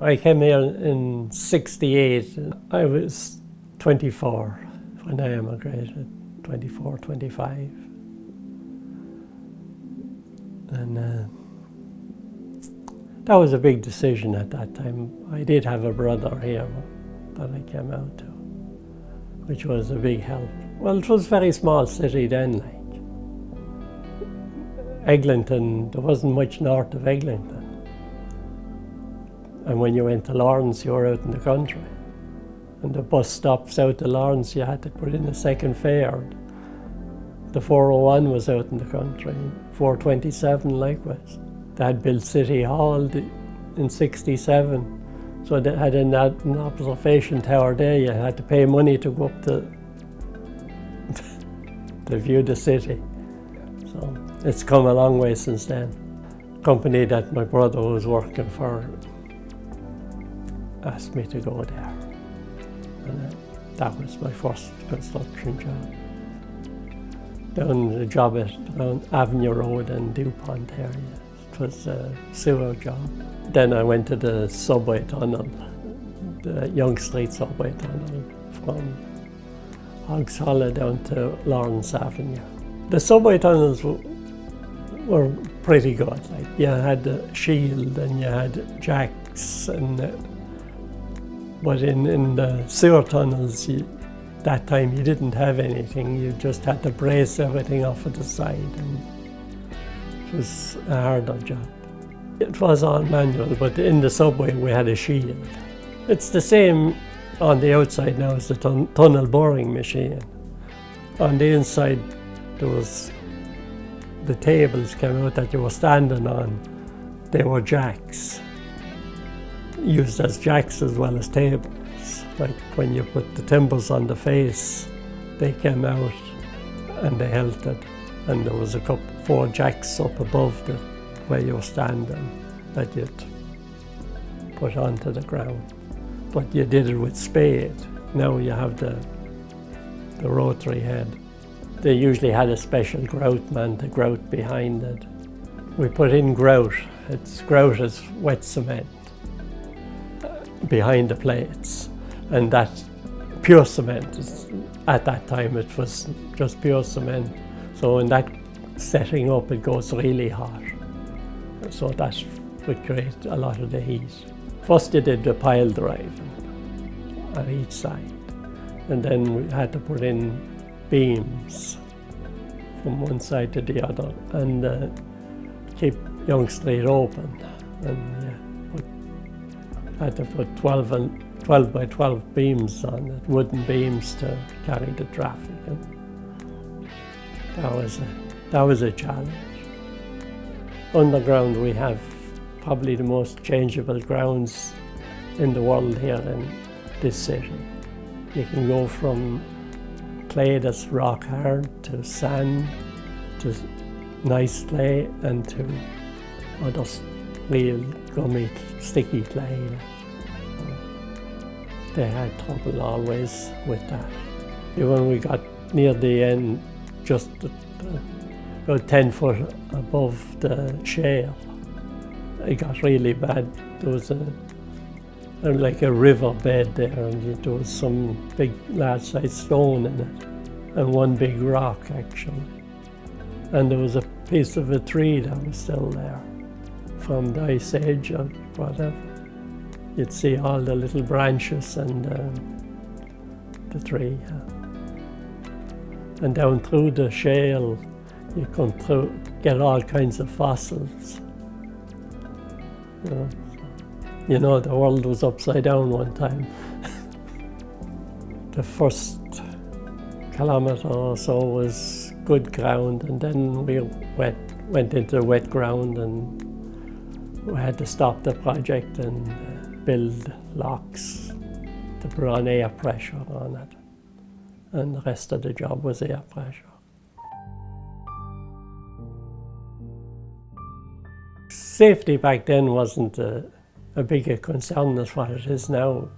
I came here in '68. I was 24 when I emigrated, 24, 25. And that was a big decision at that time. I did have a brother here that I came out to, which was a big help. Well, it was a very small city then, like. Eglinton, there wasn't much north of Eglinton. And when you went to Lawrence, you were out in the country. And the bus stop south of Lawrence, you had to put in a second fare. The 401 was out in the country, 427 likewise. They had built City Hall in '67, so they had an observation tower there. You had to pay money to go up to view the city. So it's come a long way since then. The company that my brother was working for asked me to go there. And that was my first construction job. Down the job around Avenue Road and DuPont area. It was a sewer job. Then I went to the subway tunnel, the Young Street subway tunnel from Hoggs Hollow down to Lawrence Avenue. The subway tunnels were pretty good. Like, you had a shield and you had jacks, but in the sewer tunnels, that time you didn't have anything. You just had to brace everything off of the side, and it was a harder job. It was all manual, but in the subway we had a shield. It's the same on the outside now as the tunnel boring machine. On the inside, there was the tables came out that you were standing on. They were jacks, used as jacks as well as tables. Like when you put the timbers on the face, they came out and they held it. And there was 4 jacks up above where you were standing that you'd put onto the ground. But you did it with spade. Now you have the rotary head. They usually had a special grout man to grout behind it. We put in grout. Grout is wet cement behind the plates. And that pure cement, at that time it was just pure cement. So in that setting up, it goes really hot. So that would create a lot of the heat. First you did the pile driving on each side. And then we had to put in beams from one side to the other and keep Young Street open. And had to put 12 by 12 beams on it, wooden beams to carry the traffic. And that was a challenge. Underground, we have probably the most changeable grounds in the world here in this city. You can go from clay that's rock hard to sand to nice clay and to other real gummy, sticky clay. They had trouble always with that. When we got near the end, just about 10 foot above the shale, it got really bad. There was like a river bed there, and there was some big, large-sized stone in it, and one big rock actually. And there was a piece of a tree that was still there from the Ice Age or whatever. You'd see all the little branches and the tree. And down through the shale, you come through, get all kinds of fossils. You know, the world was upside down one time. The first kilometre or so was good ground, and then we went into wet ground, and we had to stop the project and build locks to put on air pressure on it. And the rest of the job was air pressure. Safety back then wasn't a bigger concern as what it is now.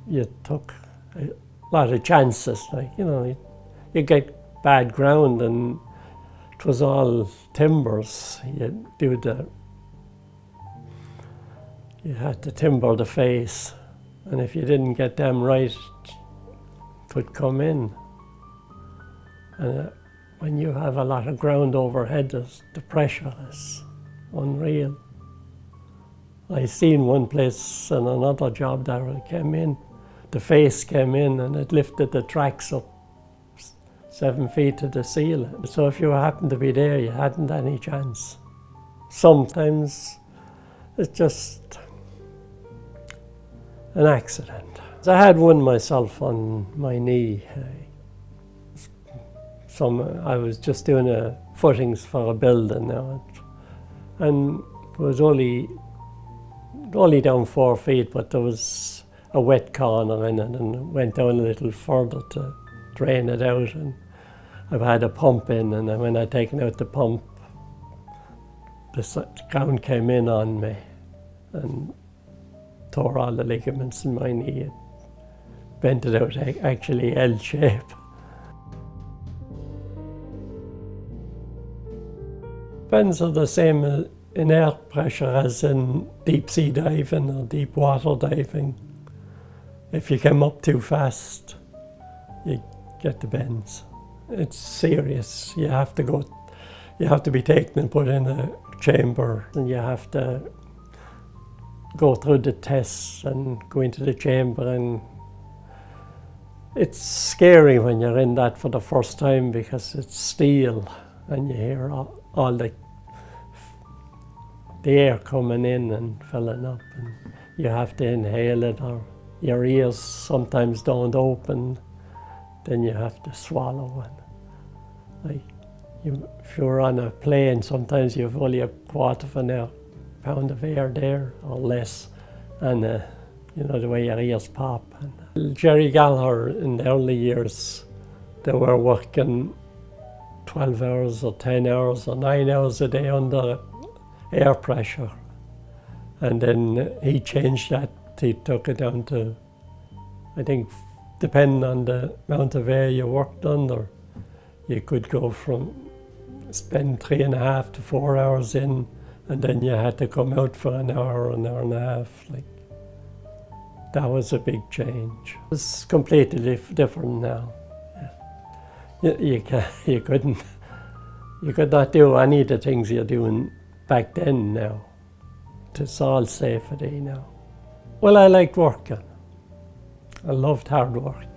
You took a lot of chances, like, you know, you get bad ground and it was all timbers. You you had to timber the face, and if you didn't get them right, it could come in. And when you have a lot of ground overhead, the pressure is unreal. I seen one place in another job that it came in, the face came in and it lifted the tracks up 7 feet to the ceiling. So if you happened to be there, you hadn't any chance. Sometimes it's just an accident. I had one myself on my knee. I was just doing footings for a building now, and it was only down 4 feet, but there was a wet corner in it, and it went down a little further to drain it out. And I've had a pump in, and when I'd taken out the pump, the ground came in on me and tore all the ligaments in my knee. It bent it out actually L-shape. Depends on the same in air pressure as in deep sea diving or deep water diving. If you come up too fast, you get the bends. It's serious. You have to be taken and put in a chamber, and you have to go through the tests and go into the chamber, and it's scary when you're in that for the first time because it's steel and you hear all the air coming in and filling up, and you have to inhale it, or your ears sometimes don't open, then you have to swallow it. If you're on a plane, sometimes you've only a quarter of a pound of air there or less, and you know the way your ears pop. And Jerry Gallagher, in the early years, they were working 12 hours or 10 hours or 9 hours a day under air pressure, and then he changed that. He took it down to, I think, depending on the amount of air you worked under, you could go from spend 3.5 to 4 hours in, and then you had to come out for an hour and a half. Like, that was a big change. It's completely different now. Yeah. You could not do any of the things you're doing back then now. It's all safety now. Well, I liked working. I loved hard work.